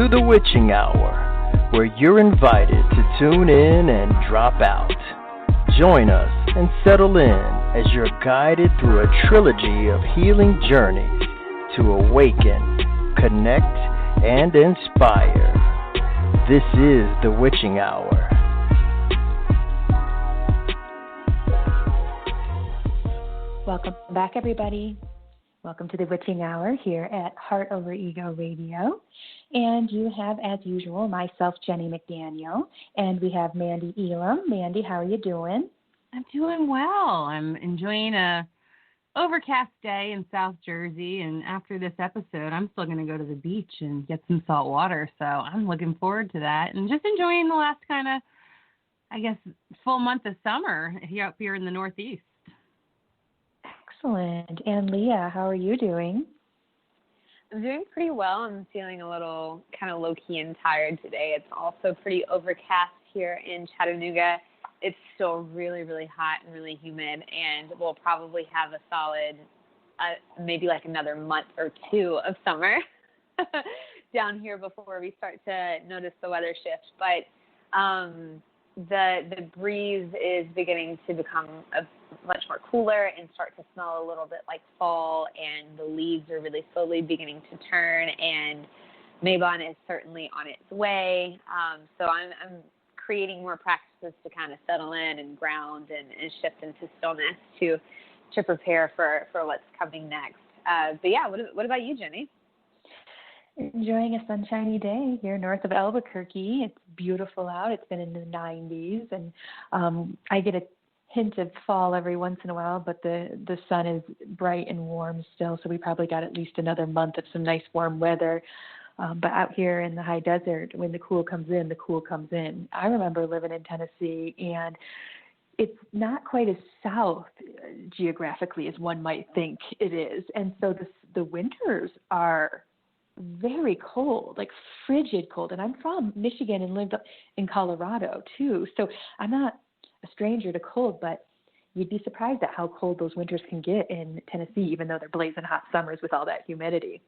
to the Witching Hour, where you're invited to tune in and drop out. Join us and settle in as you're guided through a trilogy of healing journeys to awaken, connect, and inspire. This is the Witching Hour. Welcome back, everybody. Welcome to the Witching Hour here at Heart Over Ego Radio. And you have, as usual, myself, Jenny McDaniel, and we have Mandy Elam. Mandy, how are you doing? I'm doing well. I'm enjoying a overcast day in South Jersey, and after this episode, I'm still going to go to the beach and get some salt water, so I'm looking forward to that, and just enjoying the last kind of, I guess, full month of summer here up here in the Northeast. Excellent. And Leah, how are you doing? I'm doing pretty well. I'm feeling a little kind of low-key and tired today. It's also pretty overcast here in Chattanooga. It's still really, really hot and really humid, and we'll probably have a solid, maybe like another month or two of summer down here before we start to notice the weather shift. But the breeze is beginning to become much more cooler and start to smell a little bit like fall, and the leaves are really slowly beginning to turn, and Mabon is certainly on its way. So I'm creating more practices to kind of settle in and ground and shift into stillness to prepare for what's coming next. But yeah, what about you, Jenny? Enjoying a sunshiny day here north of Albuquerque. It's beautiful out. It's been in the 90s, and I get a hint of fall every once in a while, but the sun is bright and warm still, so we probably got at least another month of some nice warm weather. But out here in the high desert, when the cool comes in, the cool comes in. I remember living in Tennessee, and it's not quite as south geographically as one might think it is. And so the winters are very cold, like frigid cold. And I'm from Michigan and lived in Colorado, too. So I'm not a stranger to cold, but you'd be surprised at how cold those winters can get in Tennessee, even though they're blazing hot summers with all that humidity.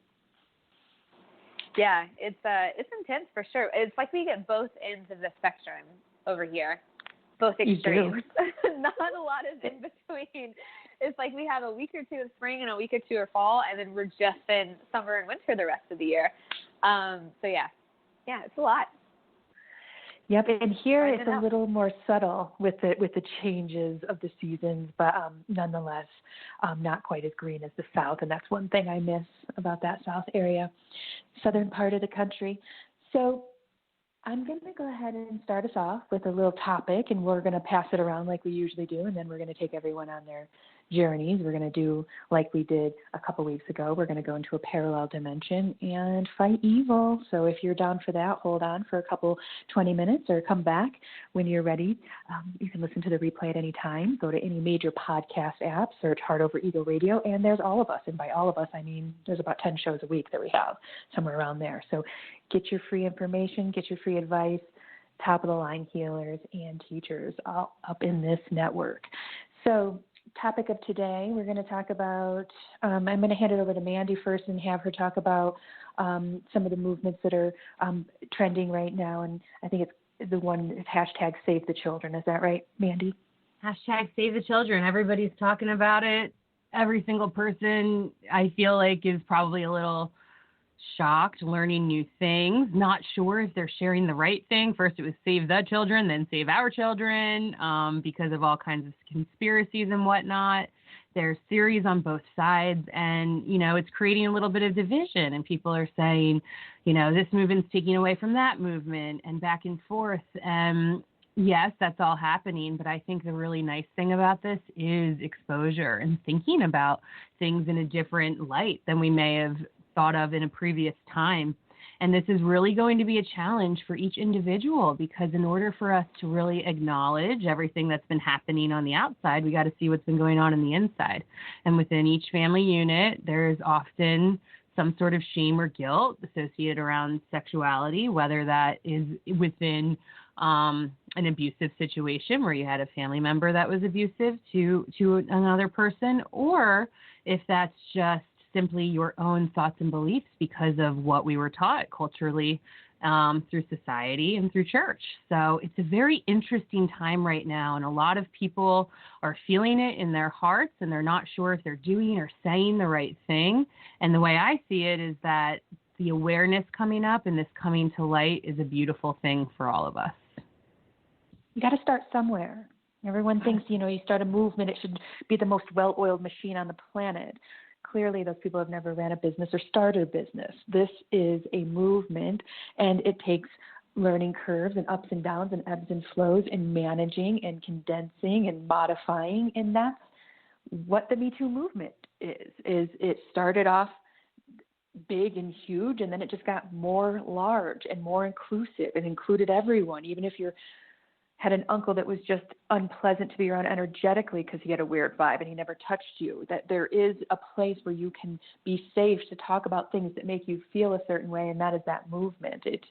Yeah, it's intense for sure. It's like we get both ends of the spectrum over here, both extremes. Not a lot of in between. It's like we have a week or two of spring and a week or two of fall, and then we're just in summer and winter the rest of the year. So yeah, it's a lot. Yep, and here it's a little more subtle with the changes of the seasons, but nonetheless, not quite as green as the South, and that's one thing I miss about that South area, southern part of the country. So I'm going to go ahead and start us off with a little topic, and we're going to pass it around like we usually do, and then we're going to take everyone on their journeys. We're going to do like we did a couple weeks ago. We're going to go into a parallel dimension and fight evil. So if you're down for that, hold on for a couple 20 minutes or come back when you're ready. You can listen to the replay at any time. Go to any major podcast app, search Heart Over Ego Radio, and there's all of us. And by all of us, I mean there's about 10 shows a week that we have, somewhere around there. So get your free information, get your free advice, top-of-the-line healers and teachers all up in this network. So topic of today, we're going to talk about, I'm going to hand it over to Mandy first and have her talk about some of the movements that are trending right now. And I think it's the one, hashtag Save the Children. Is that right, Mandy? Hashtag Save the Children. Everybody's talking about it. Every single person, I feel like, is probably a little shocked, learning new things, not sure if they're sharing the right thing. First it was Save the Children, then Save Our Children, because of all kinds of conspiracies and whatnot. There's theories on both sides, and, it's creating a little bit of division, and people are saying, this movement's taking away from that movement, and back and forth. Yes, that's all happening, but I think the really nice thing about this is exposure and thinking about things in a different light than we may have thought of in a previous time. And this is really going to be a challenge for each individual, because in order for us to really acknowledge everything that's been happening on the outside, we got to see what's been going on the inside. And within each family unit, there's often some sort of shame or guilt associated around sexuality, whether that is within an abusive situation where you had a family member that was abusive to another person, or if that's just simply your own thoughts and beliefs because of what we were taught culturally through society and through church. So it's a very interesting time right now, and a lot of people are feeling it in their hearts, and they're not sure if they're doing or saying the right thing. And the way I see it is that the awareness coming up and this coming to light is a beautiful thing for all of us. You got to start somewhere. Everyone thinks, you start a movement, it should be the most well-oiled machine on the planet. Clearly, those people have never ran a business or started a business. This is a movement, and it takes learning curves and ups and downs and ebbs and flows and managing and condensing and modifying, and that's what the Me Too movement is it started off big and huge, and then it just got more large and more inclusive. It included everyone, even if you had an uncle that was just unpleasant to be around energetically because he had a weird vibe and he never touched you, that there is a place where you can be safe to talk about things that make you feel a certain way, and that is that movement. It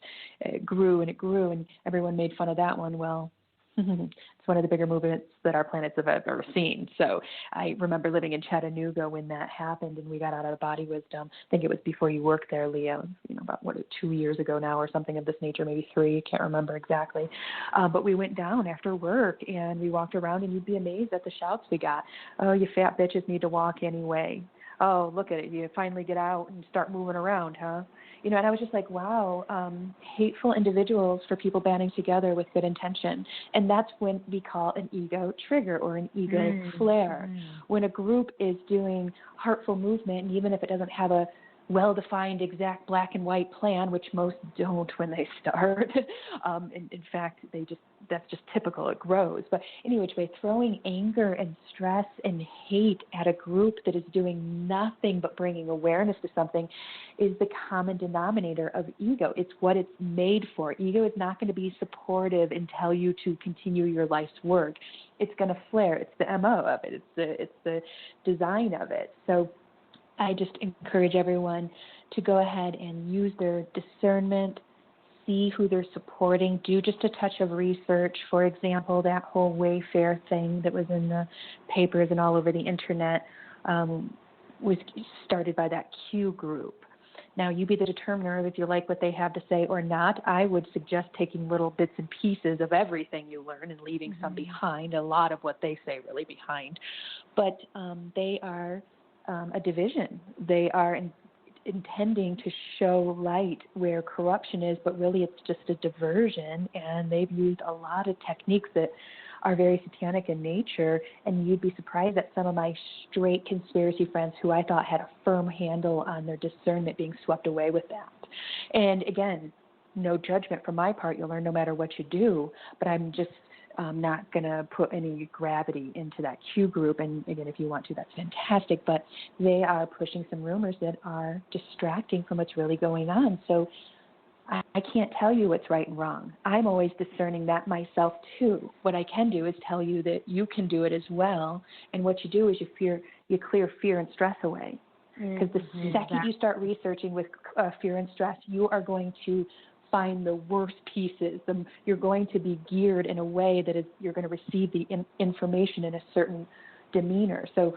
grew and it grew, and everyone made fun of that one. Well, it's one of the bigger movements that our planets have ever seen. So I remember living in Chattanooga when that happened, and we got out of Body Wisdom. I think it was before you worked there, Leah, about 2 years ago now or something of this nature, maybe 3, can't remember exactly. But we went down after work, and we walked around, and you'd be amazed at the shouts we got. Oh, you fat bitches need to walk anyway. Oh, look at it. You finally get out and start moving around, huh? And I was just like, wow, hateful individuals for people banding together with good intention. And that's when we call an ego trigger or an ego flare. When a group is doing heartful movement, and even if it doesn't have a well-defined exact black and white plan, which most don't when they start. In fact, that's just typical. It grows. But anyway, throwing anger and stress and hate at a group that is doing nothing but bringing awareness to something is the common denominator of ego. It's what it's made for. Ego is not going to be supportive and tell you to continue your life's work. It's going to flare. It's the MO of it. It's the design of it. So I just encourage everyone to go ahead and use their discernment, see who they're supporting, do just a touch of research. For example, that whole Wayfair thing that was in the papers and all over the internet was started by that Q group. Now, you be the determiner of if you like what they have to say or not. I would suggest taking little bits and pieces of everything you learn and leaving some behind, a lot of what they say really behind. But they are a division. They are intending to show light where corruption is, but really it's just a diversion, and they've used a lot of techniques that are very satanic in nature, and you'd be surprised at some of my straight conspiracy friends who I thought had a firm handle on their discernment being swept away with that. And again, no judgment from my part. You'll learn no matter what you do, but I'm just not going to put any gravity into that Q group. And again, if you want to, that's fantastic. But they are pushing some rumors that are distracting from what's really going on. So I can't tell you what's right and wrong. I'm always discerning that myself too. What I can do is tell you that you can do it as well. And what you do is you clear fear and stress away. Because the second you start researching with fear and stress, you are going to find the worst pieces. You're going to be geared in a way that is you're going to receive the information in a certain demeanor. So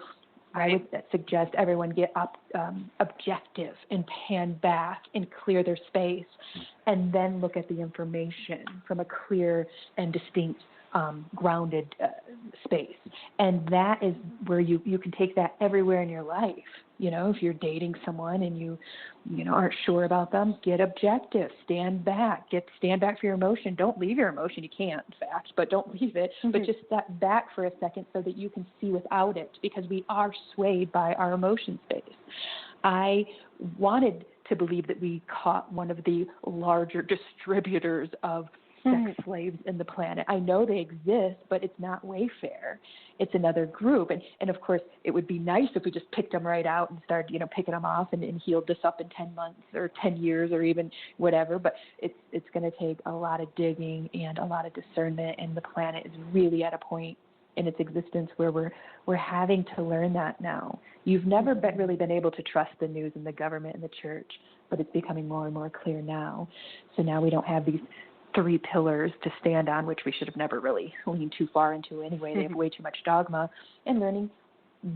I would suggest everyone get objective and pan back and clear their space, and then look at the information from a clear and distinct grounded space. And that is where you can take that everywhere in your life. If you're dating someone and you aren't sure about them, get objective, stand back for your emotion. Don't leave your emotion. You can't, in fact, but don't leave it. But just step back for a second so that you can see without it, because we are swayed by our emotion space. I wanted to believe that we caught one of the larger distributors of sex slaves in the planet. I know they exist, but it's not Wayfair. It's another group. And of course, it would be nice if we just picked them right out and started, picking them off and healed this up in 10 months or 10 years or even whatever. But it's going to take a lot of digging and a lot of discernment, and the planet is really at a point in its existence where we're having to learn that now. You've never really been able to trust the news and the government and the church, but it's becoming more and more clear now. So now we don't have these 3 pillars to stand on, which we should have never really leaned too far into anyway. They have way too much dogma, and learning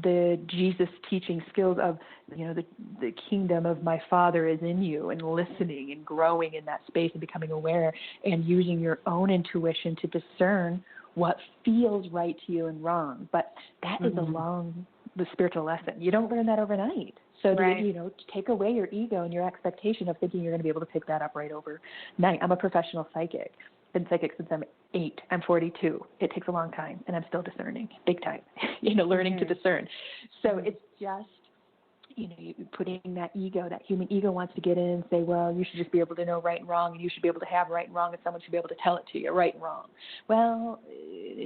the Jesus teaching skills of, the kingdom of my Father is in you, and listening and growing in that space and becoming aware and using your own intuition to discern what feels right to you and wrong. But that is the spiritual lesson. You don't learn that overnight. So, to take away your ego and your expectation of thinking you're going to be able to pick that up right overnight. I'm a professional psychic. Been psychic since I'm 8. I'm 42. It takes a long time, and I'm still discerning, big time, learning to discern. So it's just, you putting that ego, that human ego wants to get in and say, well, you should just be able to know right and wrong, and you should be able to have right and wrong, and someone should be able to tell it to you, right and wrong. Well,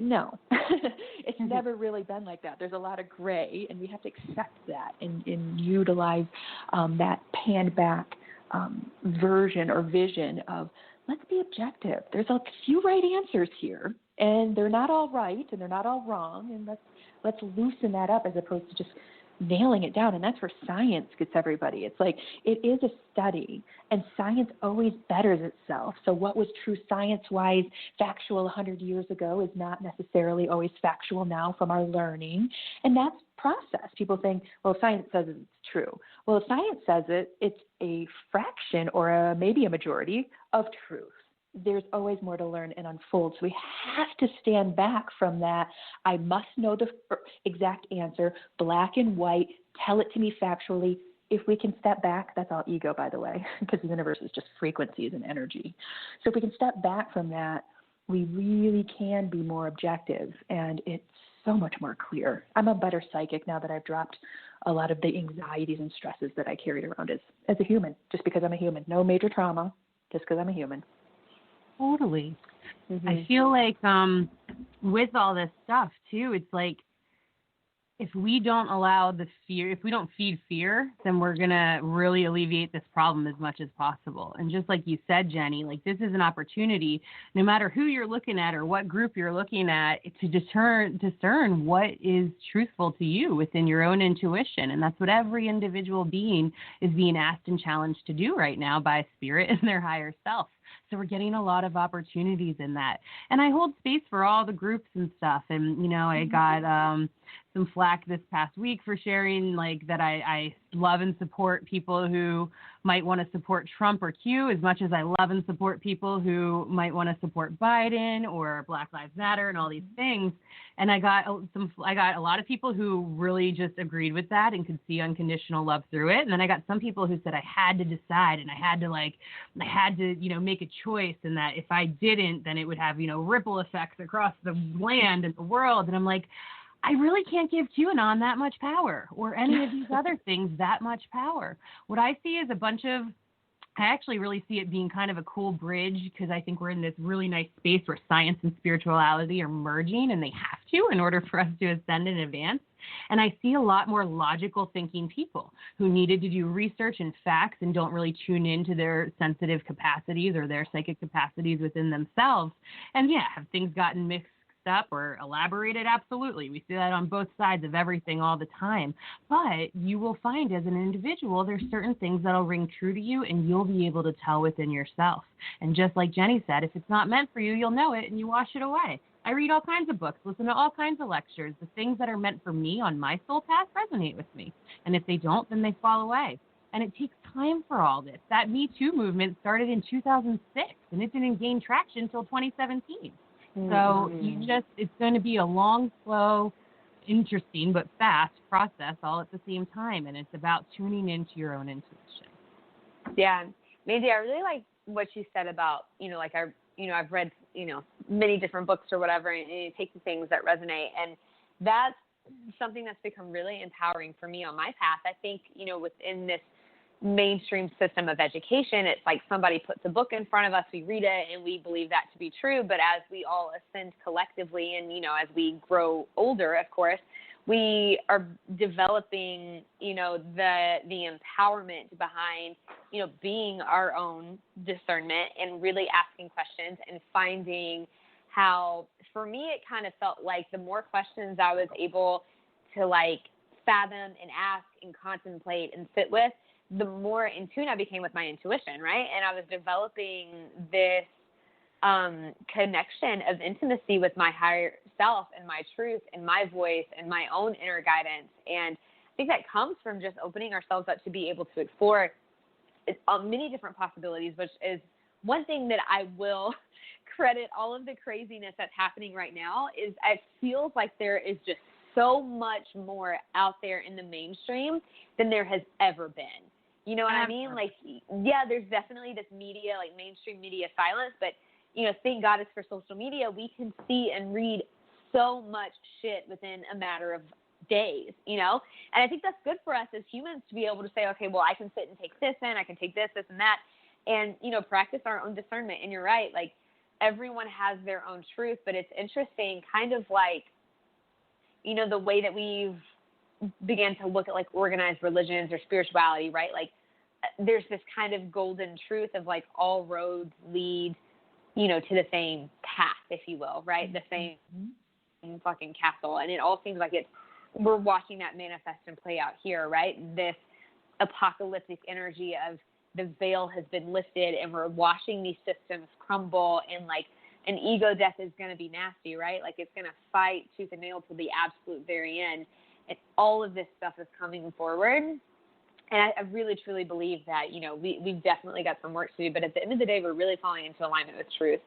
no. It's never really been like that. There's a lot of gray, and we have to accept that and utilize that panned back version or vision of, let's be objective. There's a few right answers here, and they're not all right, and they're not all wrong, and let's loosen that up as opposed to just nailing it down. And that's where science gets everybody. It's like, it is a study, and science always betters itself. So what was true science-wise, factual 100 years ago is not necessarily always factual now from our learning. And that's process. People think, well, science says it's true. Well, if science says it's a fraction or maybe a majority of truth. There's always more to learn and unfold. So we have to stand back from that. I must know the exact answer, black and white, tell it to me factually. If we can step back, that's all ego, by the way, because the universe is just frequencies and energy. So if we can step back from that, we really can be more objective, and it's so much more clear. I'm a better psychic now that I've dropped a lot of the anxieties and stresses that I carried around as a human, just because I'm a human. No major trauma, just because I'm a human. Totally. I feel like with all this stuff too, it's like, if we don't allow the fear, if we don't feed fear, then we're going to really alleviate this problem as much as possible. And just like you said, Jenny, like, this is an opportunity, no matter who you're looking at or what group you're looking at, to discern what is truthful to you within your own intuition. And that's what every individual being is being asked and challenged to do right now by spirit and their higher self. So we're getting a lot of opportunities in that. And I hold space for all the groups and stuff. And, I got some flack this past week for sharing, like, that I love and support people who might want to support Trump or Q as much as I love and support people who might want to support Biden or Black Lives Matter and all these things. And I got a lot of people who really just agreed with that and could see unconditional love through it. And then I got some people who said I had to decide, and I had to make a choice, and that if I didn't, then it would have, ripple effects across the land and the world. And I'm like, I really can't give QAnon that much power, or any of these other things that much power. What I see is I actually really see it being kind of a cool bridge, because I think we're in this really nice space where science and spirituality are merging, and they have to in order for us to ascend and advance. And I see a lot more logical thinking people who needed to do research and facts and don't really tune into their sensitive capacities or their psychic capacities within themselves. And have things gotten mixed up or elaborated? Absolutely. We see that on both sides of everything all the time. But you will find, as an individual, there's certain things that'll ring true to you, and you'll be able to tell within yourself. And just like Jenny said, if it's not meant for you, you'll know it and you wash it away. I read all kinds of books, listen to all kinds of lectures. The things that are meant for me on my soul path resonate with me. And if they don't, then they fall away. And it takes time for all this. That Me Too movement started in 2006, and it didn't gain traction until 2017. So it's going to be a long, slow, interesting, but fast process all at the same time. And it's about tuning into your own intuition. Yeah. Mandy, I really like what you said about, I've read, many different books or whatever, and you take the things that resonate. And that's something that's become really empowering for me on my path. I think, within this mainstream system of education, it's like somebody puts a book in front of us, we read it, and we believe that to be true. But as we all ascend collectively, and as we grow older, of course, we are developing the empowerment behind being our own discernment and really asking questions and finding how, for me, it kind of felt like the more questions I was able to fathom and ask and contemplate and sit with, the more in tune I became with my intuition, right? And I was developing this connection of intimacy with my higher myself and my truth and my voice and my own inner guidance. And I think that comes from just opening ourselves up to be able to explore many different possibilities, which is one thing that I will credit all of the craziness that's happening right now is it feels like there is just so much more out there in the mainstream than there has ever been. You know what I mean? Like, yeah, there's definitely this media, like mainstream media silence, but, you know, thank God it's for social media. We can see and read so much shit within a matter of days, you know? And I think that's good for us as humans to be able to say, okay, well, I can sit and take this in, I can take this, and that, and, you know, practice our own discernment. And you're right, like, everyone has their own truth, but it's interesting, kind of like, you know, the way that we've began to look at, like, organized religions or spirituality, right? Like, there's this kind of golden truth of, like, all roads lead, you know, to the same path, if you will, right? The same fucking castle. And it all seems like we're watching that manifest and play out here, right? This apocalyptic energy of the veil has been lifted and we're watching these systems crumble, and, like, an ego death is going to be nasty, right? Like, it's going to fight tooth and nail to the absolute very end. And all of this stuff is coming forward. And I really, truly believe that, you know, we've definitely got some work to do. But at the end of the day, we're really falling into alignment with truth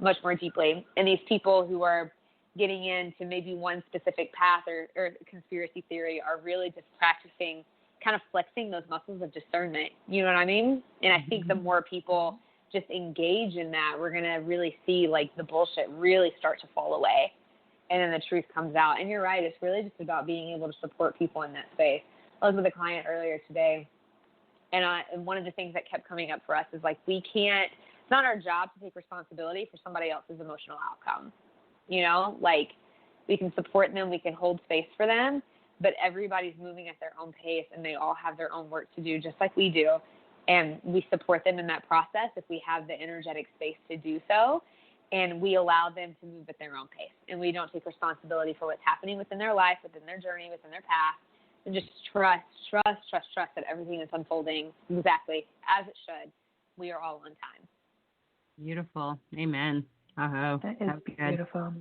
much more deeply. And these people who are getting into maybe one specific path or conspiracy theory are really just practicing, kind of flexing those muscles of discernment. You know what I mean? And I think the more people just engage in that, we're going to really see, like, the bullshit really start to fall away. And then the truth comes out. And you're right, it's really just about being able to support people in that space. I was with a client earlier today, and one of the things that kept coming up for us is, like, it's not our job to take responsibility for somebody else's emotional outcome. You know, like, we can support them, we can hold space for them, but everybody's moving at their own pace, and they all have their own work to do, just like we do. And we support them in that process if we have the energetic space to do so. And we allow them to move at their own pace. And we don't take responsibility for what's happening within their life, within their journey, within their path. And just trust that everything is unfolding exactly as it should. We are all on time. Beautiful. Amen. Uh-oh. That is beautiful.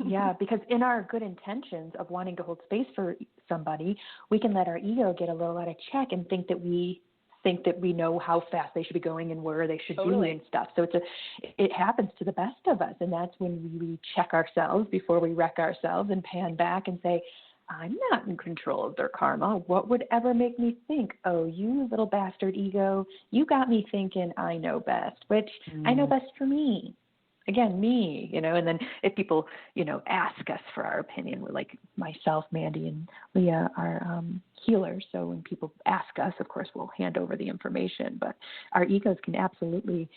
Yeah, because in our good intentions of wanting to hold space for somebody, we can let our ego get a little out of check and think that we know how fast they should be going and where they should be and stuff. So it happens to the best of us. And that's when we check ourselves before we wreck ourselves and pan back and say, I'm not in control of their karma. What would ever make me think, oh, you little bastard ego, you got me thinking I know best, which I know best for me. Again, me, you know, and then if people, you know, ask us for our opinion, we're like myself, Mandy, and Leah are healers. So when people ask us, of course, we'll hand over the information. But our egos can absolutely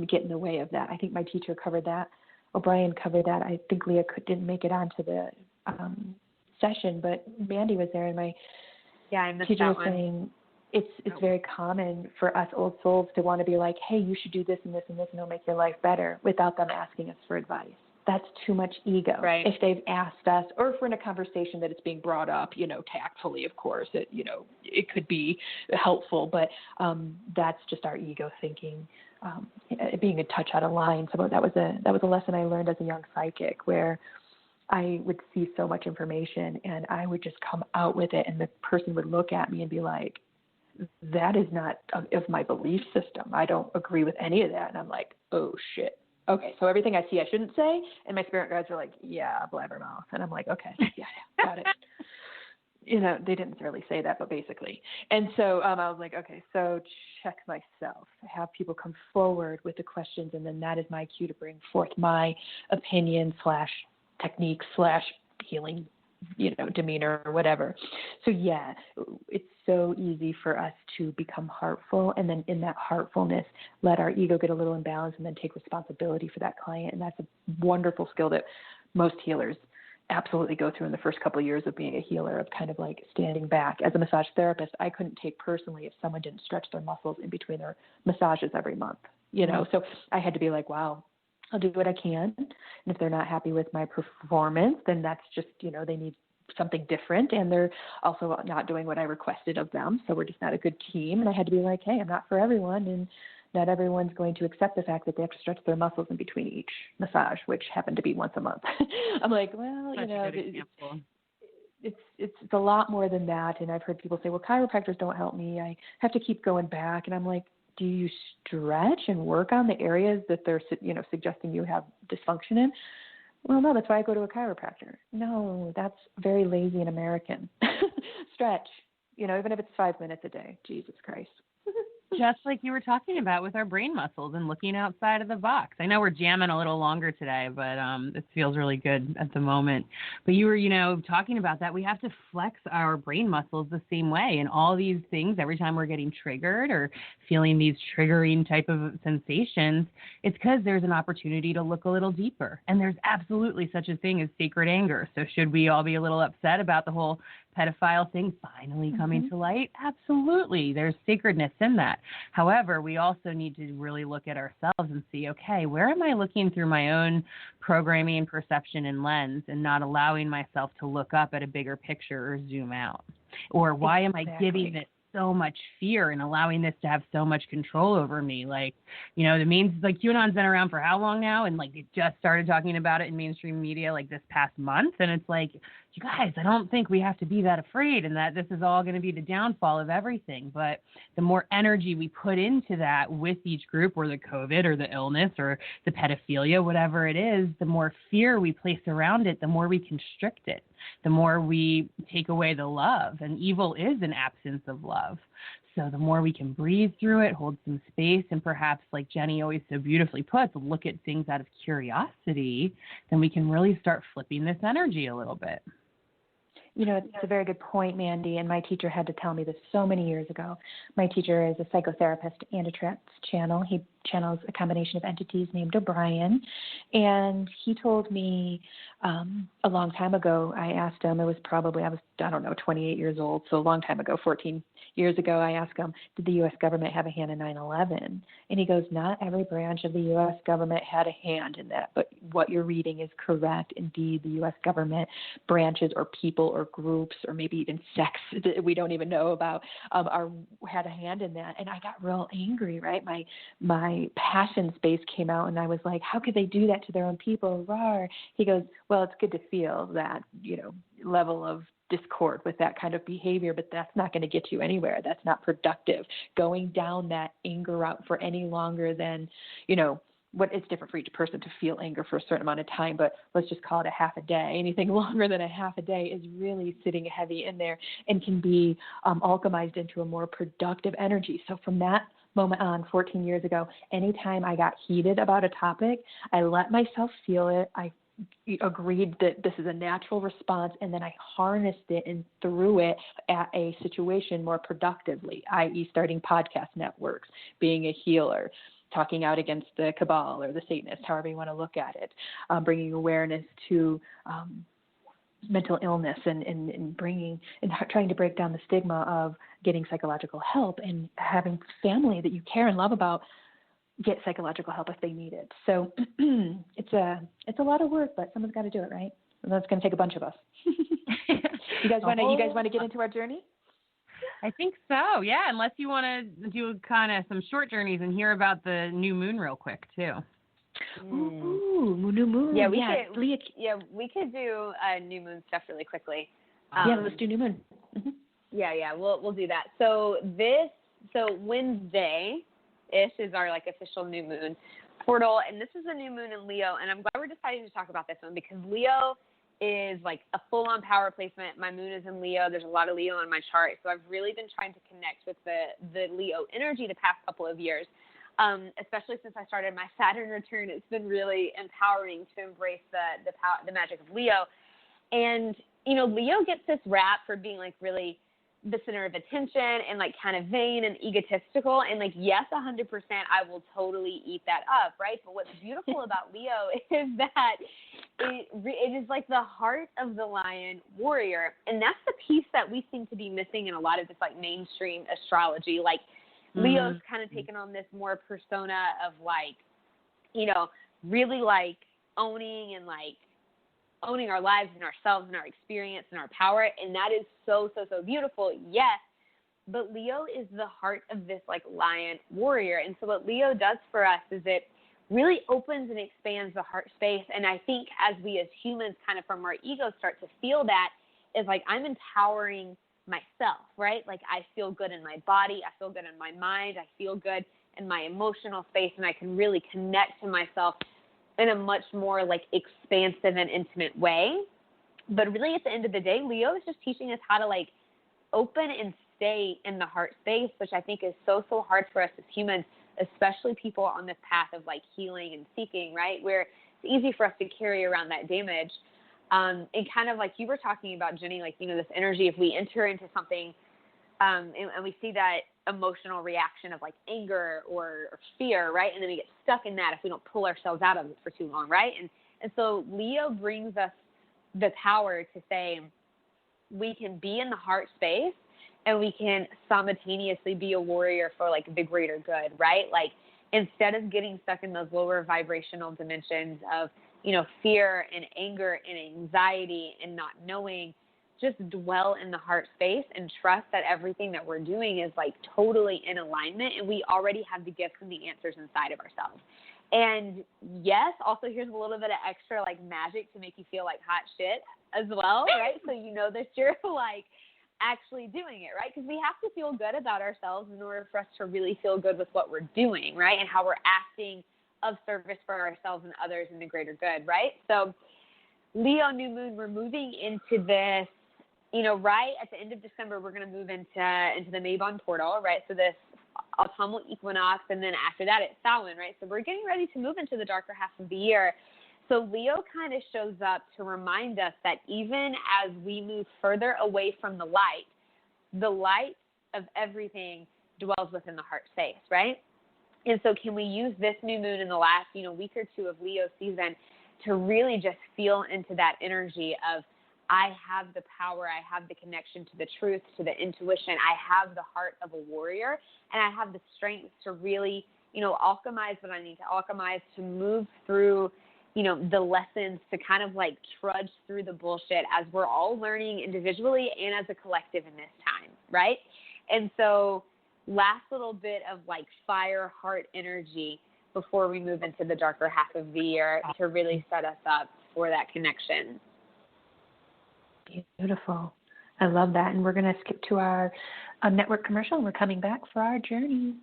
get in the way of that. I think my teacher covered that. O'Brien covered that. I think Leah didn't make it onto the session, but Mandy was there, and my teacher was saying, it's very common for us old souls to want to be like, hey, you should do this and this and this, and it'll make your life better, without them asking us for advice. That's too much ego. Right. If they've asked us, or if we're in a conversation that it's being brought up, you know, tactfully, of course, it could be helpful, but that's just our ego thinking, being a touch out of line. So that was a lesson I learned as a young psychic, where I would see so much information and I would just come out with it, and the person would look at me and be like, that is not of my belief system. I don't agree with any of that. And I'm like, oh shit. Okay. So everything I see I shouldn't say. And my spirit guides are like, yeah, blabbermouth. And I'm like, okay, yeah, got it. You know, they didn't really say that, but basically. And so I was like, okay, so check myself. Have people come forward with the questions, and then that is my cue to bring forth my opinion / technique / healing, you know, demeanor or whatever. So yeah, it's so easy for us to become heartful, and then in that heartfulness, let our ego get a little imbalanced, and then take responsibility for that client. And that's a wonderful skill that most healers absolutely go through in the first couple of years of being a healer, of kind of like standing back. As a massage therapist, I couldn't take personally if someone didn't stretch their muscles in between their massages every month, you know? So I had to be like, wow, I'll do what I can. And if they're not happy with my performance, then that's just, you know, they need something different, and they're also not doing what I requested of them. So we're just not a good team. And I had to be like, hey, I'm not for everyone. And not everyone's going to accept the fact that they have to stretch their muscles in between each massage, which happened to be once a month. I'm like, well, Such a good example. It's a lot more than that. And I've heard people say, well, chiropractors don't help me. I have to keep going back. And I'm like, do you stretch and work on the areas that they're, suggesting you have dysfunction in? Well, no, that's why I go to a chiropractor. No, that's very lazy and American. Stretch, even if it's 5 minutes a day. Jesus Christ. Just like you were talking about with our brain muscles and looking outside of the box. I know we're jamming a little longer today, but it feels really good at the moment. But you were, talking about that. We have to flex our brain muscles the same way. And all these things, every time we're getting triggered or feeling these triggering type of sensations, it's because there's an opportunity to look a little deeper. And there's absolutely such a thing as sacred anger. So should we all be a little upset about the whole pedophile thing finally coming to light? Absolutely. There's sacredness in that. However, we also need to really look at ourselves and see, okay, where am I looking through my own programming, perception, and lens and not allowing myself to look up at a bigger picture or zoom out? Or why am I giving it so much fear and allowing this to have so much control over me? Like, the QAnon's been around for how long now? And they just started talking about it in mainstream media this past month. And it's like, you guys, I don't think we have to be that afraid and that this is all going to be the downfall of everything. But the more energy we put into that with each group, or the COVID or the illness or the pedophilia, whatever it is, the more fear we place around it, the more we constrict it, the more we take away the love. And evil is an absence of love. So the more we can breathe through it, hold some space, and perhaps, like Jenny always so beautifully puts, look at things out of curiosity, then we can really start flipping this energy a little bit. It's a very good point, Mandy, and my teacher had to tell me this so many years ago. My teacher is a psychotherapist and a trance channel. He channels a combination of entities named O'Brien, and he told me a long time ago, I asked him, I was 28 years old, so a long time ago, 14 years ago, I asked him, did the U.S. government have a hand in 9/11? And he goes, not every branch of the U.S. government had a hand in that, but what you're reading is correct. Indeed, the U.S. government branches or people or groups or maybe even sects that we don't even know about had a hand in that. And I got real angry, right? My passion space came out, and I was like, how could they do that to their own people? Rawr. He goes, well, it's good to feel that, level of discord with that kind of behavior, but that's not going to get you anywhere. That's not productive. Going down that anger route for any longer than, it's different for each person to feel anger for a certain amount of time, but let's just call it a half a day. Anything longer than a half a day is really sitting heavy in there and can be alchemized into a more productive energy. So from that moment on, 14 years ago, anytime I got heated about a topic, I let myself feel it. I agreed that this is a natural response, and then I harnessed it and threw it at a situation more productively, i.e. starting podcast networks, being a healer, talking out against the cabal or the Satanists, however you want to look at it, bringing awareness to mental illness and bringing and trying to break down the stigma of getting psychological help and having family that you care and love about get psychological help if they need it. So it's a lot of work, but someone's got to do it, right? And that's going to take a bunch of us. You guys want to get into our journey? I think so. Yeah, unless you want to do kind of some short journeys and hear about the new moon real quick too. Ooh, new moon. Yeah, we could do new moon stuff really quickly. Let's do new moon. Mm-hmm. Yeah, we'll do that. So Wednesday-ish is our official new moon portal, and this is a new moon in Leo, and I'm glad we're deciding to talk about this one because Leo is a full-on power placement. My moon is in Leo. There's a lot of Leo in my chart, so I've really been trying to connect with the Leo energy the past couple of years, especially since I started my Saturn return. It's been really empowering to embrace the magic of Leo, and Leo gets this rap for being really the center of attention and kind of vain and egotistical, and yes, 100% I will totally eat that up, right? But what's beautiful about Leo is that it is the heart of the lion warrior, and that's the piece that we seem to be missing in a lot of this mainstream astrology. Leo's kind of taken on this more persona of really owning and owning our lives and ourselves and our experience and our power, and that is so, so, so beautiful. Yes, But Leo is the heart of this like lion warrior. And so what Leo does for us is it really opens and expands the heart space. And I think as we as humans kind of from our ego start to feel that, is like I'm empowering myself, right? Like I feel good in my body, I feel good in my mind, I feel good in my emotional space, and I can really connect to myself in a much more like expansive and intimate way. But really at the end of the day, Leo is just teaching us how to like open and stay in the heart space, which I think is so hard for us as humans, especially people on this path of like healing and seeking, right? Where it's easy for us to carry around that damage. And kind of like you were talking about, Jenny, like, you know, this energy, if we enter into something and we see that emotional reaction of like anger or fear, right? And then we get stuck in that if we don't pull ourselves out of it for too long, right? And so Leo brings us the power to say we can be in the heart space and we can simultaneously be a warrior for like the greater good, right? Like instead of getting stuck in those lower vibrational dimensions of, you know, fear and anger and anxiety and not knowing, just dwell in the heart space and trust that everything that we're doing is like totally in alignment, and we already have the gifts and the answers inside of ourselves. And yes, also here's a little bit of extra like magic to make you feel like hot shit as well, right? So you know that you're like actually doing it, right? Because we have to feel good about ourselves in order for us to really feel good with what we're doing, right? And how we're acting of service for ourselves and others in the greater good, right? So Leo new moon, we're moving into this, you know, right at the end of December, we're going to move into the Mabon portal, right? So this autumnal equinox, and then after that it's Samhain, right? So we're getting ready to move into the darker half of the year. So Leo kind of shows up to remind us that even as we move further away from the light of everything dwells within the heart space, right? And so can we use this new moon in the last, you know, week or two of Leo season to really just feel into that energy of I have the power, I have the connection to the truth, to the intuition, I have the heart of a warrior, and I have the strength to really, you know, alchemize what I need to alchemize, to move through, you know, the lessons, to kind of like trudge through the bullshit as we're all learning individually and as a collective in this time, right? And so last little bit of like fire heart energy before we move into the darker half of the year to really set us up for that connection. Beautiful. I love that. And we're going to skip to our network commercial, and we're coming back for our journeys.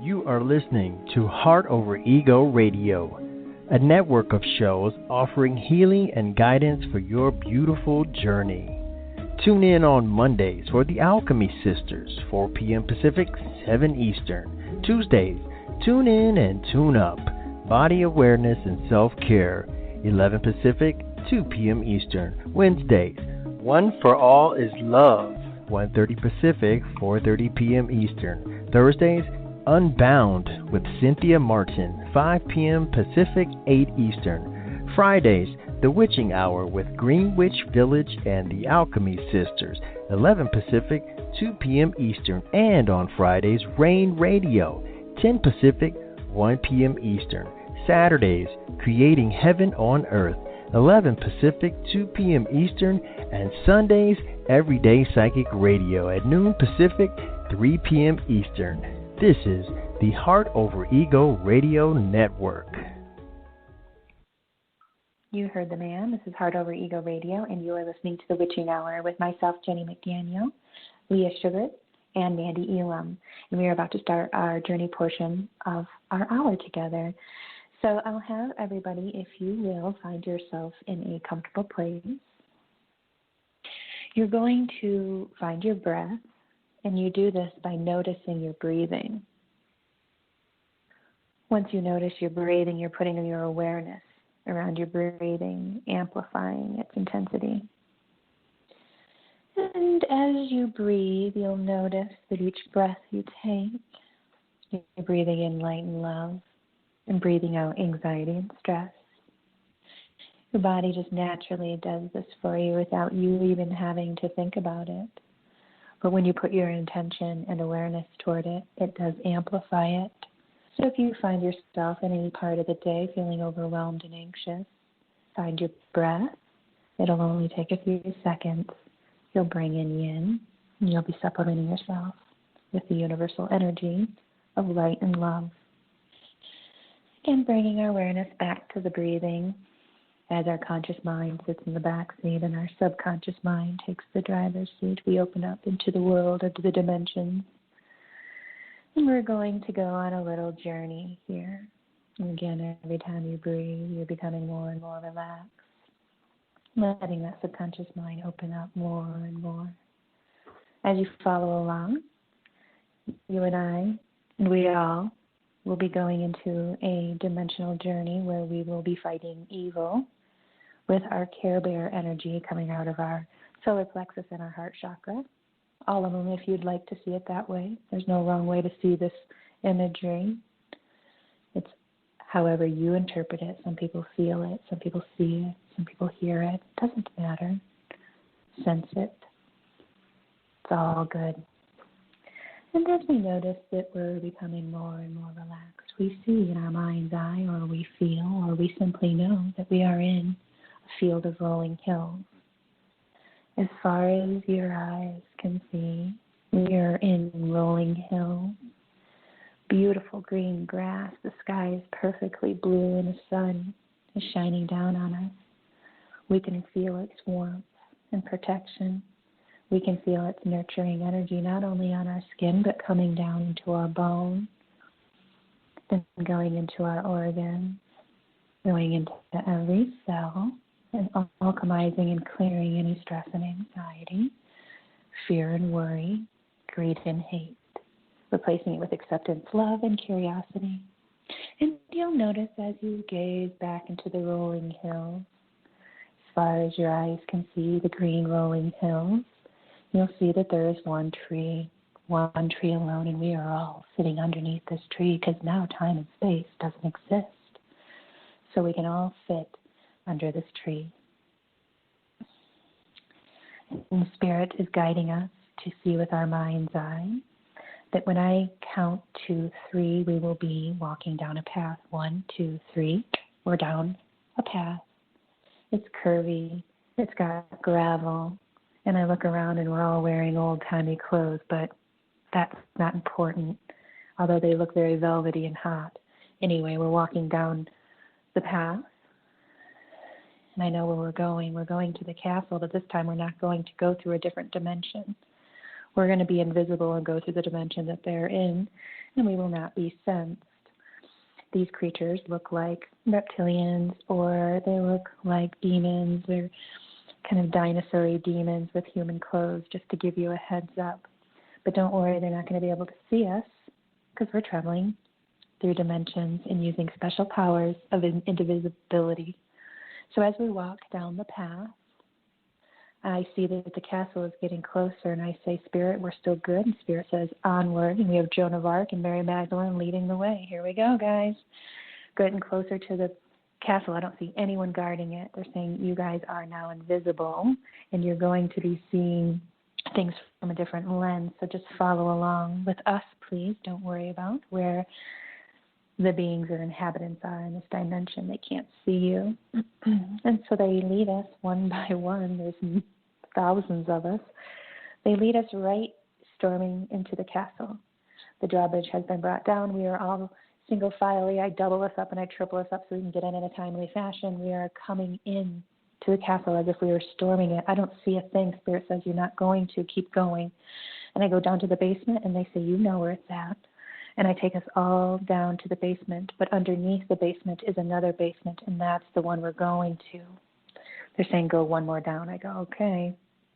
You are listening to Heart Over Ego Radio, a network of shows offering healing and guidance for your beautiful journey. Tune in on Mondays for the Alchemy Sisters, 4 p.m. Pacific, 7 Eastern. Tuesdays, tune in and tune up. Body Awareness and Self-Care, 11 Pacific, 2 p.m. Eastern. Wednesdays, One for All is Love, 1:30 Pacific, 4:30 p.m. Eastern. Thursdays, Unbound with Cynthia Martin, 5 p.m. Pacific, 8 Eastern. Fridays, The Witching Hour with Green Witch Village and the Alchemy Sisters, 11 Pacific, 2 p.m. Eastern. And on Fridays, Rain Radio, 10 Pacific, 1 p.m. Eastern. Saturdays, Creating Heaven on Earth, 11 Pacific, 2 p.m. Eastern. And Sundays, Everyday Psychic Radio at noon Pacific, 3 p.m. Eastern. This is the Heart Over Ego Radio Network. You heard the man. This is Heart Over Ego Radio, and you are listening to The Witching Hour with myself, Jenny McDaniel, Leah Sugar, and Mandy Elam. And we are about to start our journey portion of our hour together. So I'll have everybody, if you will, find yourself in a comfortable place. You're going to find your breath, and you do this by noticing your breathing. Once you notice your breathing, you're putting your awareness around your breathing, amplifying its intensity. And as you breathe, you'll notice that each breath you take, you're breathing in light and love, and breathing out anxiety and stress. Your body just naturally does this for you without you even having to think about it. But when you put your intention and awareness toward it, it does amplify it. So if you find yourself in any part of the day feeling overwhelmed and anxious, find your breath. It'll only take a few seconds. You'll bring in yin, You'll be supplementing yourself with the universal energy of light and love. Again, bringing our awareness back to the breathing as our conscious mind sits in the back seat and our subconscious mind takes the driver's seat. We open up into the world, into the dimensions. And we're going to go on a little journey here. And again, every time you breathe, you're becoming more and more relaxed, letting that subconscious mind open up more and more. As you follow along, you and I, and we all, will be going into a dimensional journey where we will be fighting evil with our Care Bear energy coming out of our solar plexus and our heart chakra. All of them, if you'd like to see it that way. There's no wrong way to see this imagery. It's however you interpret it. Some people feel it, some people see it, some people hear it. It doesn't matter. Sense it. It's all good. And as we notice that we're becoming more and more relaxed, we see in our mind's eye, or we feel, or we simply know that we are in a field of rolling hills. As far as your eyes can see, we are in rolling hills. Beautiful green grass. The sky is perfectly blue and the sun is shining down on us. We can feel its warmth and protection. We can feel its nurturing energy not only on our skin, but coming down into our bones, then going into our organs, going into every cell, and alchemizing and clearing any stress and anxiety, fear and worry, greed and hate, replacing it with acceptance, love, and curiosity. And you'll notice as you gaze back into the rolling hills, as far as your eyes can see the green rolling hills, you'll see that there is one tree alone, and we are all sitting underneath this tree because now time and space doesn't exist. So we can all fit under this tree. And the Spirit is guiding us to see with our mind's eye that when I count to 3, we will be walking down a path. 1, 2, 3. We're down a path. It's curvy. It's got gravel. And I look around and we're all wearing old-timey clothes, but that's not important, although they look very velvety and hot. Anyway, we're walking down the path, and I know where we're going. We're going to the castle, but this time we're not going to go through a different dimension. We're going to be invisible and go through the dimension that they're in, and we will not be sensed. These creatures look like reptilians, or they look like demons, or kind of dinosaur-y demons with human clothes, just to give you a heads up. But don't worry, they're not going to be able to see us because we're traveling through dimensions and using special powers of indivisibility. So as we walk down the path, I see that the castle is getting closer, and I say, Spirit, we're still good. And Spirit says, onward. And we have Joan of Arc and Mary Magdalene leading the way. Here we go, guys. Getting closer to the castle. I don't see anyone guarding it. They're saying you guys are now invisible and you're going to be seeing things from a different lens. So just follow along with us, please. Don't worry about where the beings or inhabitants are in this dimension. They can't see you. And so they lead us one by one. There's thousands of us. They lead us right storming into the castle. The drawbridge has been brought down. We are all single file. I double us up and I triple us up so we can get in a timely fashion. We are coming in to the castle as if we were storming it. I don't see a thing. Spirit says you're not going to. Keep going. And I go down to the basement and they say, you know where it's at. And I take us all down to the basement. But underneath the basement is another basement, and that's the one we're going to. They're saying go one more down. I go, okay.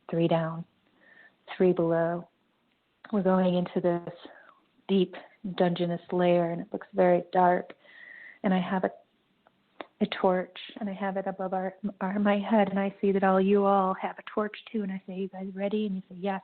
3 down. 3 below. We're going into this deep dungeness lair, and it looks very dark. And I have a torch, and I have it above my head, and I see that you all have a torch too. And I say, you guys ready? And you say, yes.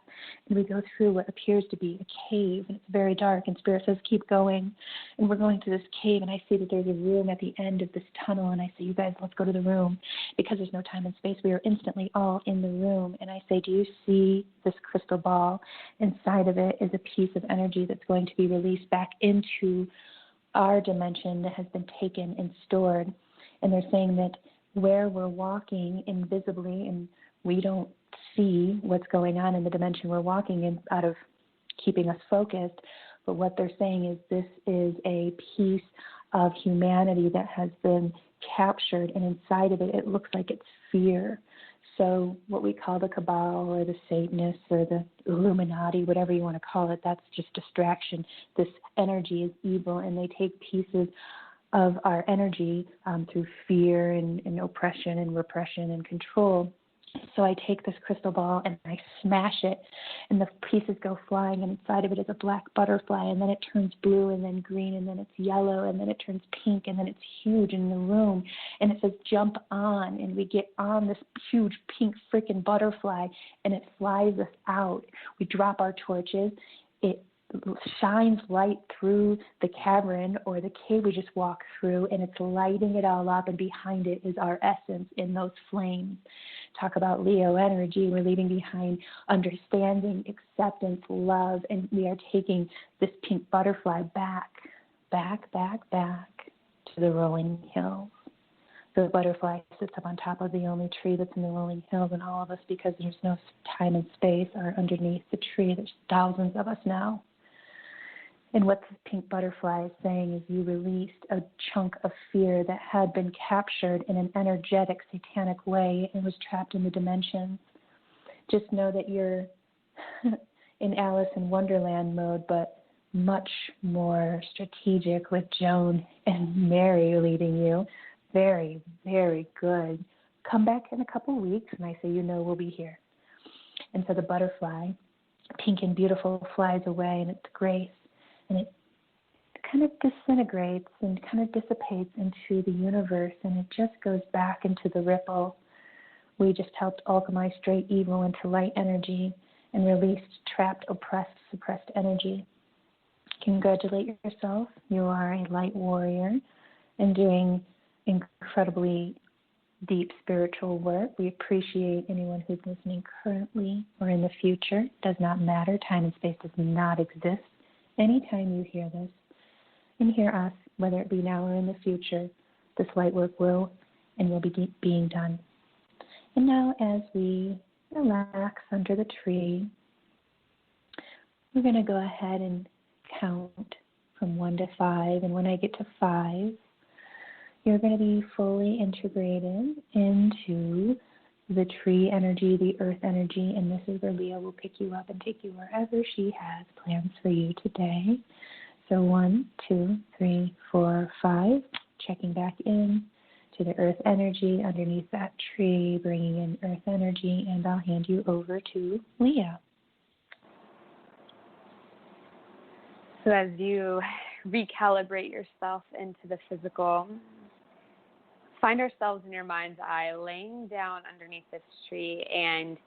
And we go through what appears to be a cave, and it's very dark. And Spirit says, keep going. And we're going through this cave, and I see that there's a room at the end of this tunnel. And I say, you guys, let's go to the room. Because there's no time and space, we are instantly all in the room. And I say, do you see this crystal ball? Inside of it is a piece of energy that's going to be released back into our dimension that has been taken and stored. And they're saying that where we're walking invisibly and we don't see what's going on in the dimension we're walking in out of keeping us focused. But what they're saying is this is a piece of humanity that has been captured, and inside of it, it looks like it's fear. So what we call the Cabal or the Satanists or the Illuminati, whatever you want to call it, that's just distraction. This energy is evil, and they take pieces of our energy through fear and oppression and repression and control. So I take this crystal ball and I smash it, and the pieces go flying, and inside of it is a black butterfly, and then it turns blue and then green, and then it's yellow, and then it turns pink, and then it's huge in the room, and it says jump on, and we get on this huge pink freaking butterfly, and it flies us out. We drop our torches. It shines light through the cavern or the cave we just walked through, and it's lighting it all up, and behind it is our essence in those flames. Talk about Leo energy. We're leaving behind understanding, acceptance, love, and we are taking this pink butterfly back to the rolling hills. The butterfly sits up on top of the only tree that's in the rolling hills, and all of us, because there's no time and space, are underneath the tree. There's thousands of us now. And what this pink butterfly is saying is you released a chunk of fear that had been captured in an energetic, satanic way and was trapped in the dimensions. Just know that you're in Alice in Wonderland mode, but much more strategic with Joan and Mary leading you. Very, very good. Come back in a couple weeks, and I say, we'll be here. And so the butterfly, pink and beautiful, flies away, and it's grace. And it kind of disintegrates and kind of dissipates into the universe, and it just goes back into the ripple. We just helped alchemize straight evil into light energy and released trapped, oppressed, suppressed energy. Congratulate yourself. You are a light warrior and doing incredibly deep spiritual work. We appreciate anyone who's listening currently or in the future. Does not matter. Time and space does not exist. Anytime you hear this and hear us, whether it be now or in the future, this light work will and will be being done. And now as we relax under the tree, we're going to go ahead and count from 1 to 5. And when I get to 5, you're going to be fully integrated into the tree energy, the earth energy, and this is where Leah will pick you up and take you wherever she has plans for you today. So 1, 2, 3, 4, 5, checking back in to the earth energy underneath that tree, bringing in earth energy, and I'll hand you over to Leah. So as you recalibrate yourself into the physical, find ourselves in your mind's eye laying down underneath this tree, and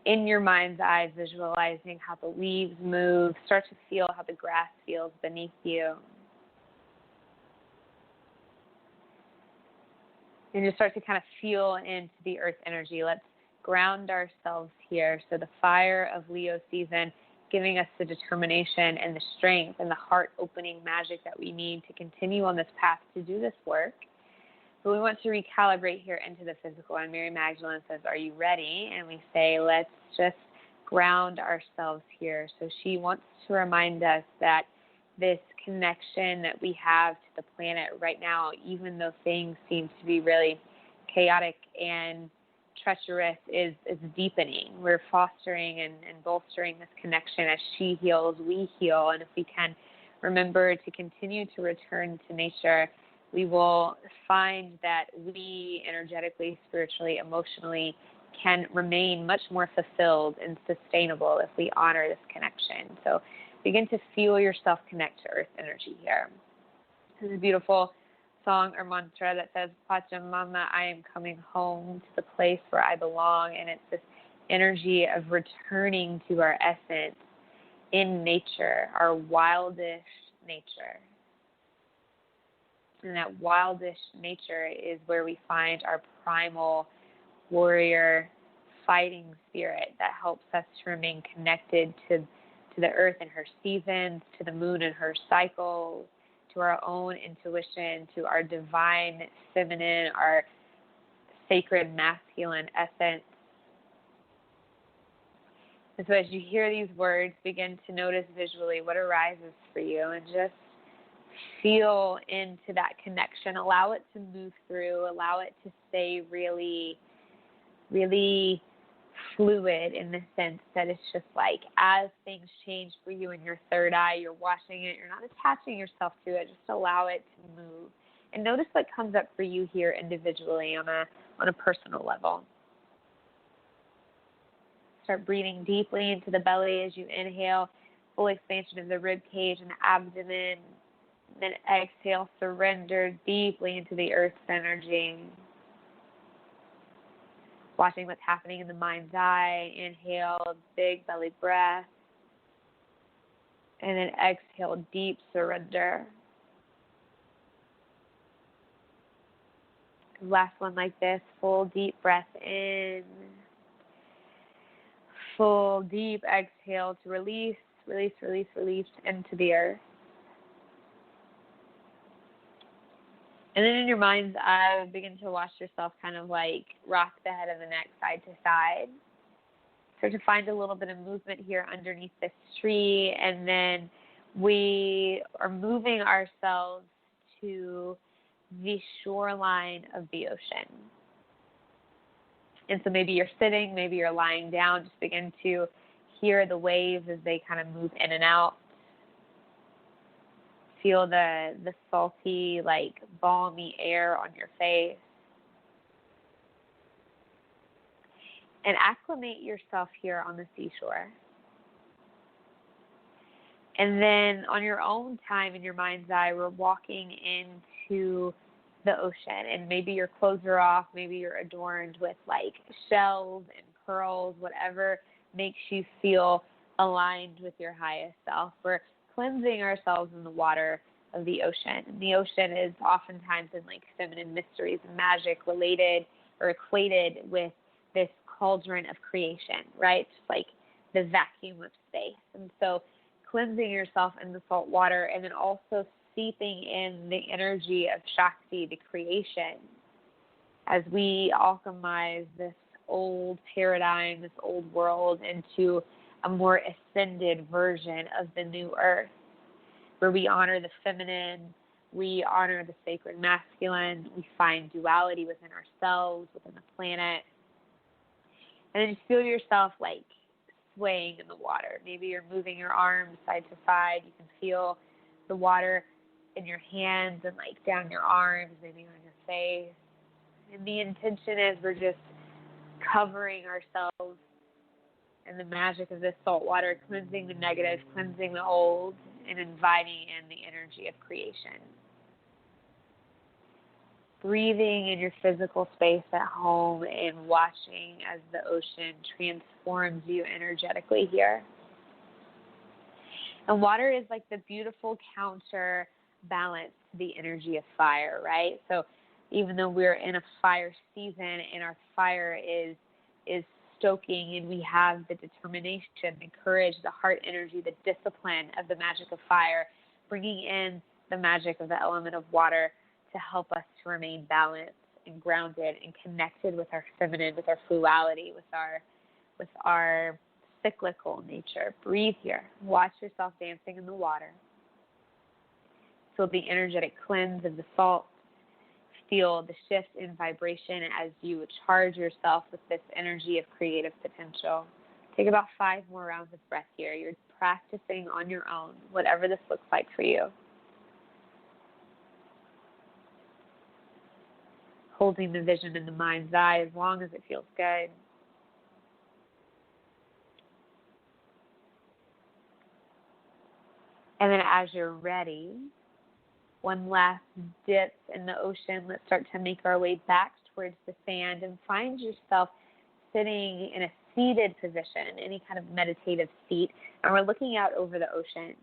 in your mind's eye visualizing how the leaves move. Start to feel how the grass feels beneath you. And just start to kind of feel into the earth energy. Let's ground ourselves here. So the fire of Leo season giving us the determination and the strength and the heart-opening magic that we need to continue on this path to do this work. But we want to recalibrate here into the physical. And Mary Magdalene says, are you ready? And we say, let's just ground ourselves here. So she wants to remind us that this connection that we have to the planet right now, even though things seem to be really chaotic and treacherous, is deepening. We're fostering and bolstering this connection. As she heals, we heal. And if we can remember to continue to return to nature, we will find that we energetically, spiritually, emotionally can remain much more fulfilled and sustainable if we honor this connection. So begin to feel yourself connect to earth energy here. This is a beautiful song or mantra that says, Pachamama, I am coming home to the place where I belong. And it's this energy of returning to our essence in nature, our wildish nature. And that wildish nature is where we find our primal warrior fighting spirit that helps us to remain connected to the earth and her seasons, to the moon and her cycles, to our own intuition, to our divine feminine, our sacred masculine essence. And so as you hear these words, begin to notice visually what arises for you and just feel into that connection. Allow it to move through. Allow it to stay really, really fluid in the sense that it's just like as things change for you in your third eye, you're watching it, you're not attaching yourself to it, just allow it to move. And notice what comes up for you here individually on a personal level. Start breathing deeply into the belly as you inhale, full expansion of the rib cage and the abdomen. Then exhale, surrender deeply into the earth's energy. Watching what's happening in the mind's eye. Inhale, big belly breath. And then exhale, deep surrender. Last one like this. Full deep breath in. Full deep exhale to release, release, release, release into the earth. And then in your mind's eye, begin to watch yourself kind of like rock the head and the neck side to side. Start to find a little bit of movement here underneath this tree. And then we are moving ourselves to the shoreline of the ocean. And so maybe you're sitting, maybe you're lying down. Just begin to hear the waves as they kind of move in and out. Feel the salty, like balmy air on your face. And acclimate yourself here on the seashore. And then on your own time in your mind's eye, we're walking into the ocean. And maybe your clothes are off, maybe you're adorned with like shells and pearls, whatever makes you feel aligned with your highest self. We're cleansing ourselves in the water of the ocean. And the ocean is oftentimes in like feminine mysteries and magic related or equated with this cauldron of creation, right? Just like the vacuum of space. And so cleansing yourself in the salt water and then also seeping in the energy of Shakti, the creation, as we alchemize this old paradigm, this old world into a more ascended version of the new earth, where we honor the feminine, we honor the sacred masculine, we find duality within ourselves, within the planet. And then just feel yourself like swaying in the water. Maybe you're moving your arms side to side. You can feel the water in your hands and like down your arms, maybe on your face. And the intention is we're just covering ourselves in the magic of this salt water, cleansing the negative, cleansing the old, and inviting in the energy of creation. Breathing in your physical space at home and watching as the ocean transforms you energetically here. And water is like the beautiful counterbalance to the energy of fire, right? So even though we're in a fire season and our fire is stoking and we have the determination, the courage, the heart energy, the discipline of the magic of fire, bringing in the magic of the element of water to help us to remain balanced and grounded and connected with our feminine, with our fluidity, with our cyclical nature. Breathe here. Watch yourself dancing in the water. Feel the energetic cleanse of the salt. Feel the shift in vibration as you charge yourself with this energy of creative potential. Take about 5 more rounds of breath here. You're practicing on your own, whatever this looks like for you. Holding the vision in the mind's eye as long as it feels good. And then as you're ready, one last dip in the ocean. Let's start to make our way back towards the sand and find yourself sitting in a seated position, any kind of meditative seat. And we're looking out over the ocean.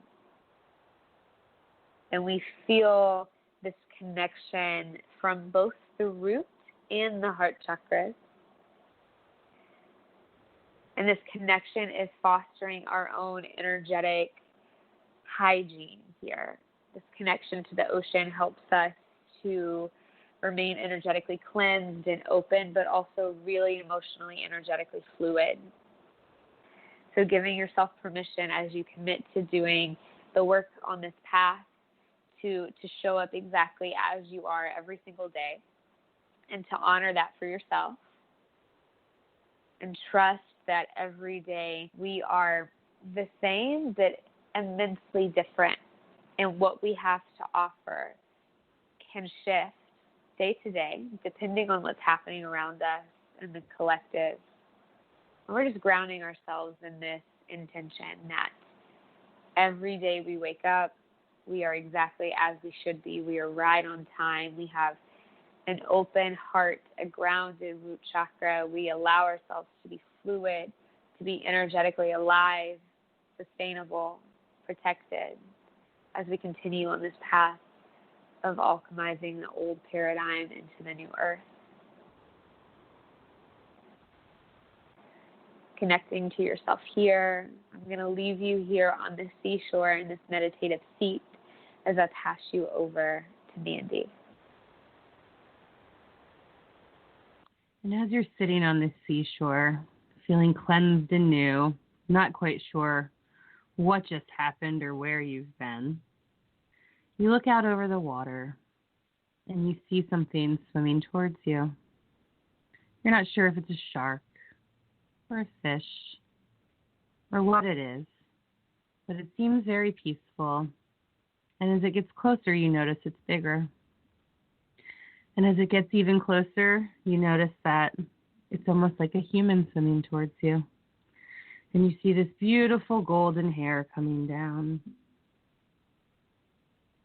And we feel this connection from both the root and the heart chakras. And this connection is fostering our own energetic hygiene here. This connection to the ocean helps us to remain energetically cleansed and open, but also really emotionally, energetically fluid. So giving yourself permission as you commit to doing the work on this path to show up exactly as you are every single day, and to honor that for yourself, and trust that every day we are the same but immensely different, and what we have to offer can shift day to day depending on what's happening around us in the collective. And we're just grounding ourselves in this intention that every day we wake up, we are exactly as we should be. We are right on time. We have an open heart, a grounded root chakra. We allow ourselves to be fluid, to be energetically alive, sustainable, protected, as we continue on this path of alchemizing the old paradigm into the new earth. Connecting to yourself here. I'm going to leave you here on the seashore in this meditative seat as I pass you over to Mandy. And as you're sitting on the seashore, feeling cleansed and new, not quite sure what just happened or where you've been, you look out over the water and you see something swimming towards you. You're not sure if it's a shark or a fish or what it is, but it seems very peaceful. And as it gets closer, you notice it's bigger. And as it gets even closer, you notice that it's almost like a human swimming towards you. And you see this beautiful golden hair coming down.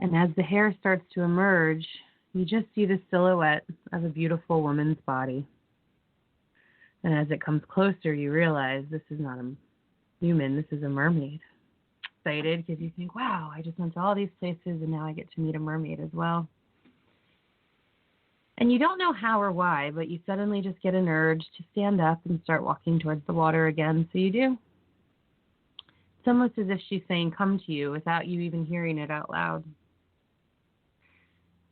And as the hair starts to emerge, you just see the silhouette of a beautiful woman's body. And as it comes closer, you realize this is not a human, this is a mermaid. Excited because you think, wow, I just went to all these places and now I get to meet a mermaid as well. And you don't know how or why, but you suddenly just get an urge to stand up and start walking towards the water again, so you do. It's almost as if she's saying, come to you, without you even hearing it out loud.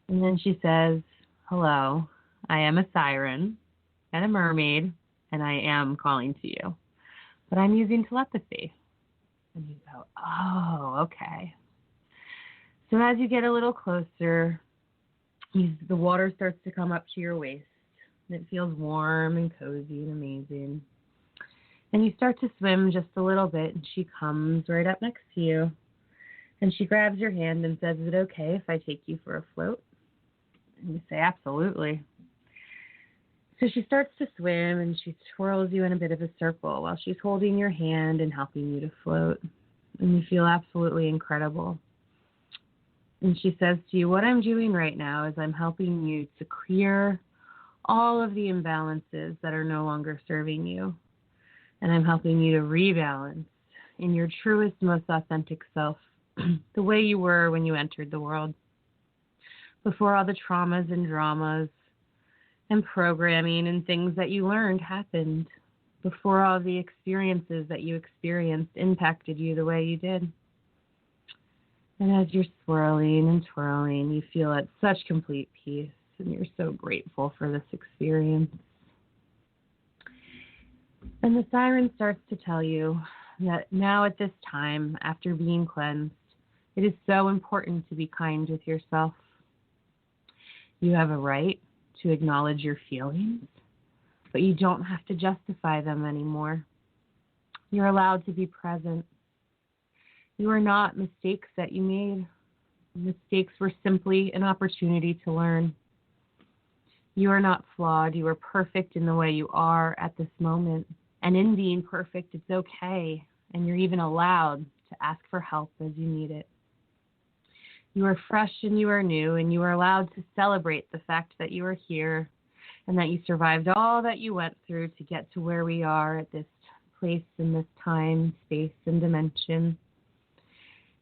And then she says, hello, I am a siren and a mermaid, and I am calling to you. But I'm using telepathy. And you go, oh, okay. So as you get a little closer, the water starts to come up to your waist. And it feels warm and cozy and amazing. And you start to swim just a little bit, and she comes right up next to you. And she grabs your hand and says, is it okay if I take you for a float? And you say, absolutely. So she starts to swim, and she twirls you in a bit of a circle while she's holding your hand and helping you to float. And you feel absolutely incredible. And she says to you, what I'm doing right now is I'm helping you to clear all of the imbalances that are no longer serving you. And I'm helping you to rebalance in your truest, most authentic self, the way you were when you entered the world, before all the traumas and dramas and programming and things that you learned happened, before all the experiences that you experienced impacted you the way you did. And as you're swirling and twirling, you feel at such complete peace, and you're so grateful for this experience. And the siren starts to tell you that now at this time, after being cleansed, it is so important to be kind with yourself. You have a right to acknowledge your feelings, but you don't have to justify them anymore. You're allowed to be present. You are not mistakes that you made. Mistakes were simply an opportunity to learn. You are not flawed. You are perfect in the way you are at this moment. And in being perfect, it's okay. And you're even allowed to ask for help as you need it. You are fresh and you are new, and you are allowed to celebrate the fact that you are here and that you survived all that you went through to get to where we are at this place in this time, space, and dimension.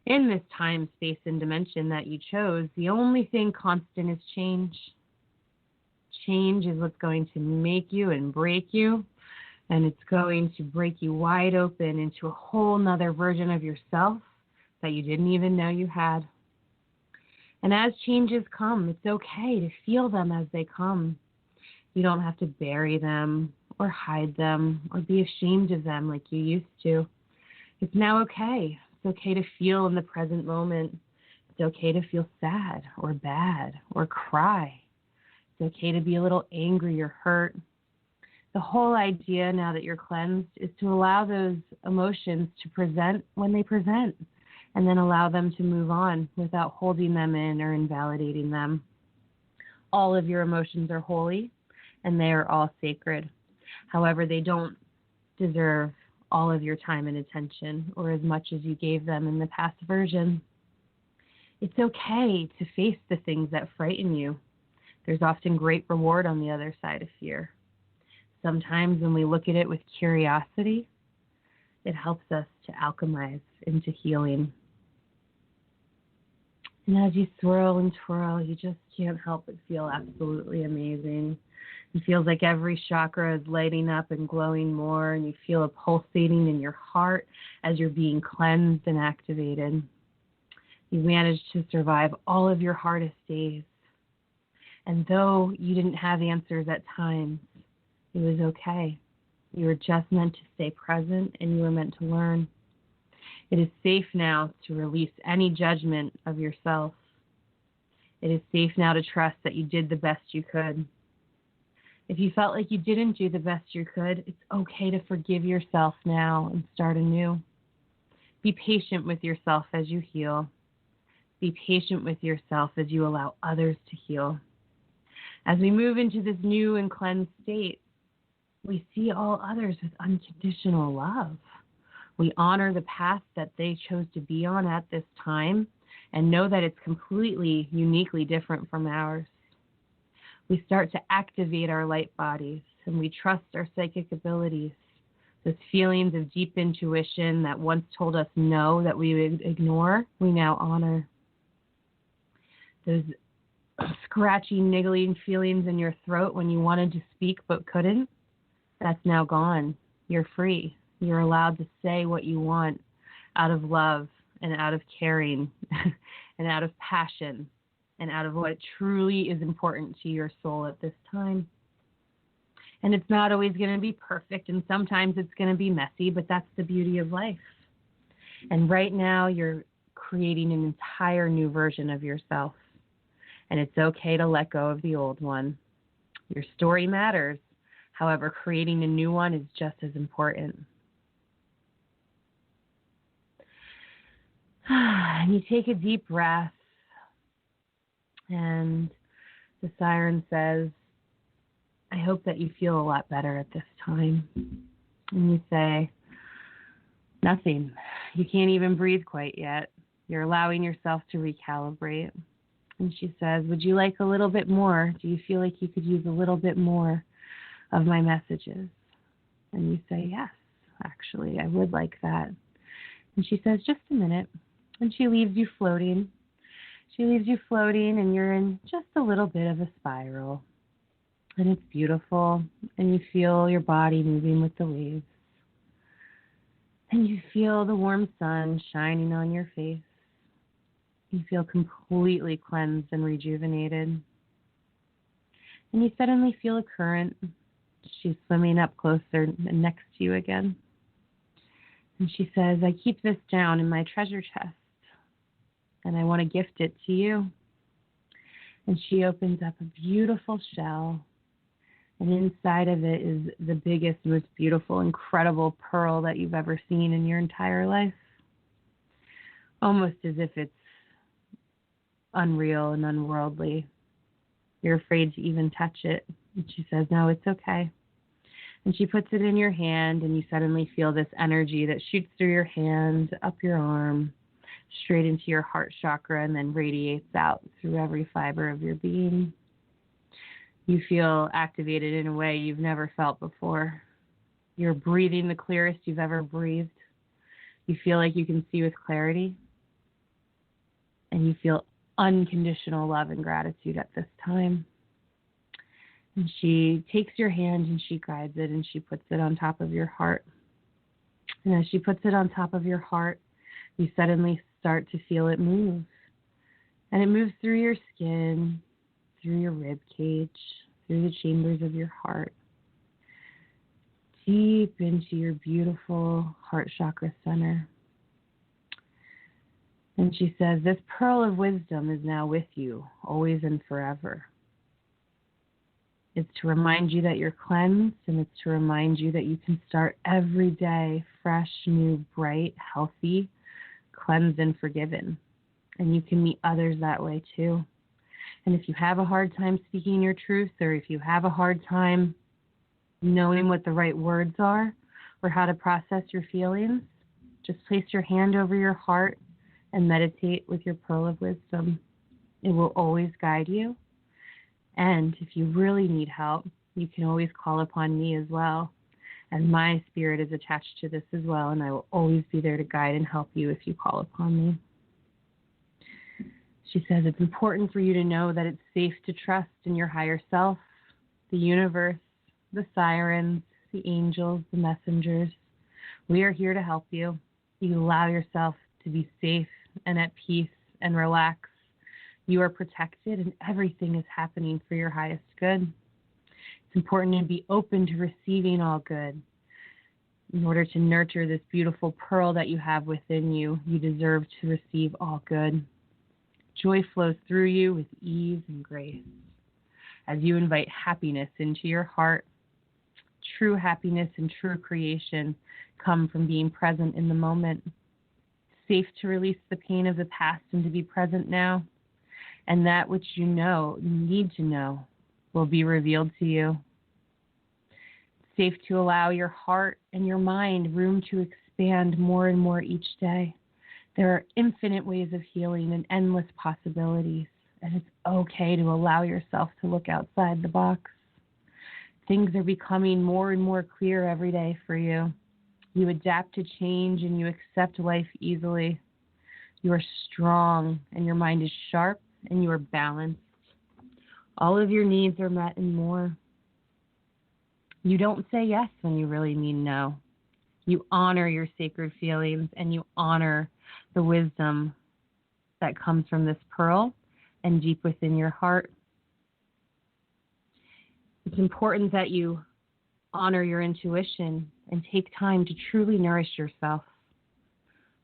In this time, space, and dimension that you chose, the only thing constant is change. Change is what's going to make you and break you, and it's going to break you wide open into a whole nother version of yourself that you didn't even know you had. And as changes come, it's okay to feel them as they come. You don't have to bury them or hide them or be ashamed of them like you used to. It's now okay. It's okay to feel in the present moment. It's okay to feel sad or bad or cry. It's okay to be a little angry or hurt. The whole idea now that you're cleansed is to allow those emotions to present when they present, and then allow them to move on without holding them in or invalidating them. All of your emotions are holy, and they are all sacred. However, they don't deserve all of your time and attention or as much as you gave them in the past version. It's okay to face the things that frighten you. There's often great reward on the other side of fear. Sometimes when we look at it with curiosity, it helps us to alchemize into healing. And as you swirl and twirl, you just can't help but feel absolutely amazing. It feels like every chakra is lighting up and glowing more, and you feel a pulsating in your heart as you're being cleansed and activated. You managed to survive all of your hardest days. And though you didn't have answers at times, it was okay. You were just meant to stay present, and you were meant to learn. It is safe now to release any judgment of yourself. It is safe now to trust that you did the best you could. If you felt like you didn't do the best you could, it's okay to forgive yourself now and start anew. Be patient with yourself as you heal. Be patient with yourself as you allow others to heal. As we move into this new and cleansed state, we see all others with unconditional love. We honor the path that they chose to be on at this time and know that it's completely, uniquely different from ours. We start to activate our light bodies, and we trust our psychic abilities. Those feelings of deep intuition that once told us no, that we would ignore, we now honor. Those scratchy, niggling feelings in your throat when you wanted to speak but couldn't, that's now gone. You're free. You're allowed to say what you want out of love and out of caring and out of passion and out of what truly is important to your soul at this time. And it's not always going to be perfect, and sometimes it's going to be messy, but that's the beauty of life. And right now you're creating an entire new version of yourself. And it's okay to let go of the old one. Your story matters. However, creating a new one is just as important. And you take a deep breath, and the siren says, I hope that you feel a lot better at this time. And you say, nothing. You can't even breathe quite yet. You're allowing yourself to recalibrate. And she says, would you like a little bit more? Do you feel like you could use a little bit more of my messages? And you say, yes, actually, I would like that. And she says, just a minute. And she leaves you floating. She leaves you floating, and you're in just a little bit of a spiral. And it's beautiful, and you feel your body moving with the waves. And you feel the warm sun shining on your face. You feel completely cleansed and rejuvenated. And you suddenly feel a current. She's swimming up closer and next to you again. And she says, I keep this down in my treasure chest, and I want to gift it to you. And she opens up a beautiful shell, and inside of it is the biggest, most beautiful, incredible pearl that you've ever seen in your entire life. Almost as if it's unreal and unworldly. You're afraid to even touch it. And she says, no, it's okay. And she puts it in your hand, and you suddenly feel this energy that shoots through your hand, up your arm, straight into your heart chakra, and then radiates out through every fiber of your being. You feel activated in a way you've never felt before. You're breathing the clearest you've ever breathed. You feel like you can see with clarity. And you feel unconditional love and gratitude at this time. And she takes your hand and she guides it, and she puts it on top of your heart. And as she puts it on top of your heart, you suddenly start to feel it move. And it moves through your skin, through your rib cage, through the chambers of your heart, deep into your beautiful heart chakra center. And she says, this pearl of wisdom is now with you, always and forever. It's to remind you that you're cleansed, and it's to remind you that you can start every day fresh, new, bright, healthy, cleansed, and forgiven. And you can meet others that way too. And if you have a hard time speaking your truth, or if you have a hard time knowing what the right words are or how to process your feelings, just place your hand over your heart and meditate with your pearl of wisdom. It will always guide you. And if you really need help, you can always call upon me as well. And my spirit is attached to this as well, and I will always be there to guide and help you if you call upon me. She says it's important for you to know that it's safe to trust in your higher self, the universe, the sirens, the angels, the messengers. We are here to help you. You allow yourself to be safe and at peace and relax. You are protected, and everything is happening for your highest good. It's important to be open to receiving all good. In order to nurture this beautiful pearl that you have within you, you deserve to receive all good. Joy flows through you with ease and grace as you invite happiness into your heart. True happiness and true creation come from being present in the moment. It's safe to release the pain of the past and to be present now. And that which you need to know, will be revealed to you. It's safe to allow your heart and your mind room to expand more and more each day. There are infinite ways of healing and endless possibilities, and it's okay to allow yourself to look outside the box. Things are becoming more and more clear every day for you. You adapt to change and you accept life easily. You are strong and your mind is sharp and you are balanced. All of your needs are met and more. You don't say yes when you really mean no. You honor your sacred feelings and you honor the wisdom that comes from this pearl and deep within your heart. It's important that you honor your intuition and take time to truly nourish yourself.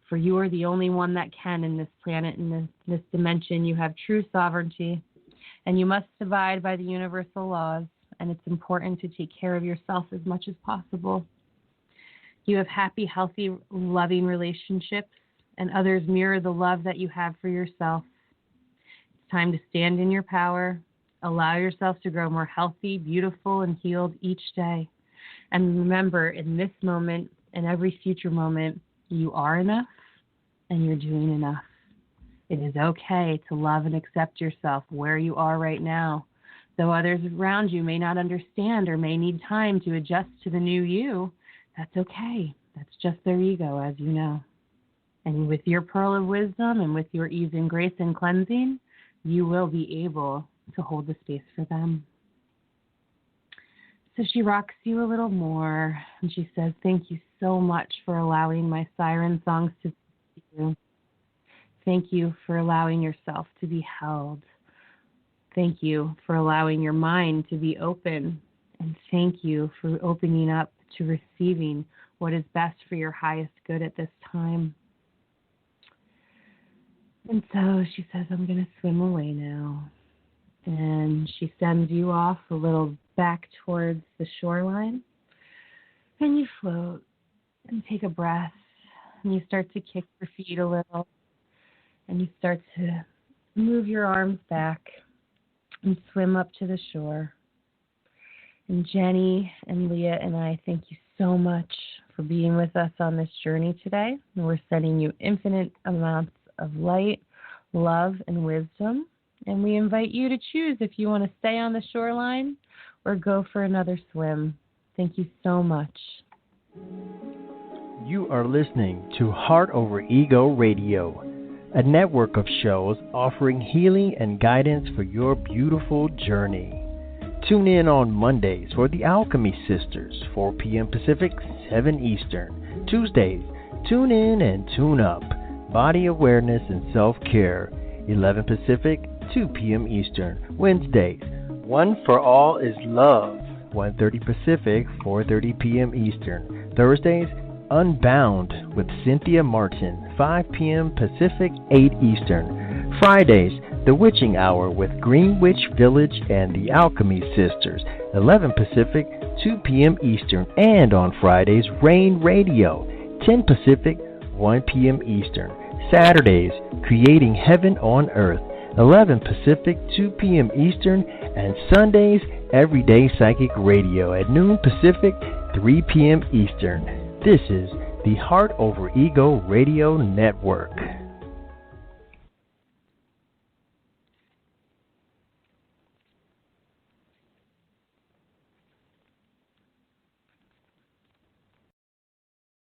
For you are the only one that can in this planet, in this dimension. You have true sovereignty, and you must abide by the universal laws, and it's important to take care of yourself as much as possible. You have happy, healthy, loving relationships, and others mirror the love that you have for yourself. It's time to stand in your power. Allow yourself to grow more healthy, beautiful, and healed each day. And remember, in this moment and every future moment, you are enough and you're doing enough. It is okay to love and accept yourself where you are right now. Though others around you may not understand or may need time to adjust to the new you, that's okay. That's just their ego, as you know. And with your pearl of wisdom and with your ease and grace and cleansing, you will be able to hold the space for them. So she rocks you a little more, and she says, thank you so much for allowing my siren songs to speak to you. Thank you for allowing yourself to be held. Thank you for allowing your mind to be open, and thank you for opening up to receiving what is best for your highest good at this time. And so she says, I'm going to swim away now. And she sends you off a little back towards the shoreline. And you float and take a breath. And you start to kick your feet a little. And you start to move your arms back and swim up to the shore. And Jenny and Leah and I thank you so much for being with us on this journey today. And we're sending you infinite amounts of light, love, and wisdom. And we invite you to choose if you want to stay on the shoreline or go for another swim. Thank you so much. You are listening to Heart Over Ego Radio, a network of shows offering healing and guidance for your beautiful journey. Tune in on Mondays for the Alchemy Sisters, 4 p.m. Pacific, 7 Eastern. Tuesdays, tune in and tune up. Body Awareness and Self-Care, 11 Pacific, 2 p.m. Eastern. Wednesdays, One for All is Love, 1:30 Pacific, 4:30 p.m. Eastern. Thursdays, Unbound with Cynthia Martin, 5 p.m. Pacific, 8 Eastern. Fridays, The Witching Hour with Greenwich Village and the Alchemy Sisters, 11 Pacific, 2 p.m. Eastern. And on Fridays, Rain Radio, 10 Pacific, 1 p.m. Eastern. Saturdays, Creating Heaven on Earth, 11 Pacific, 2 p.m. Eastern. And Sundays, Everyday Psychic Radio at noon Pacific, 3 p.m. Eastern. This is the Heart Over Ego Radio Network.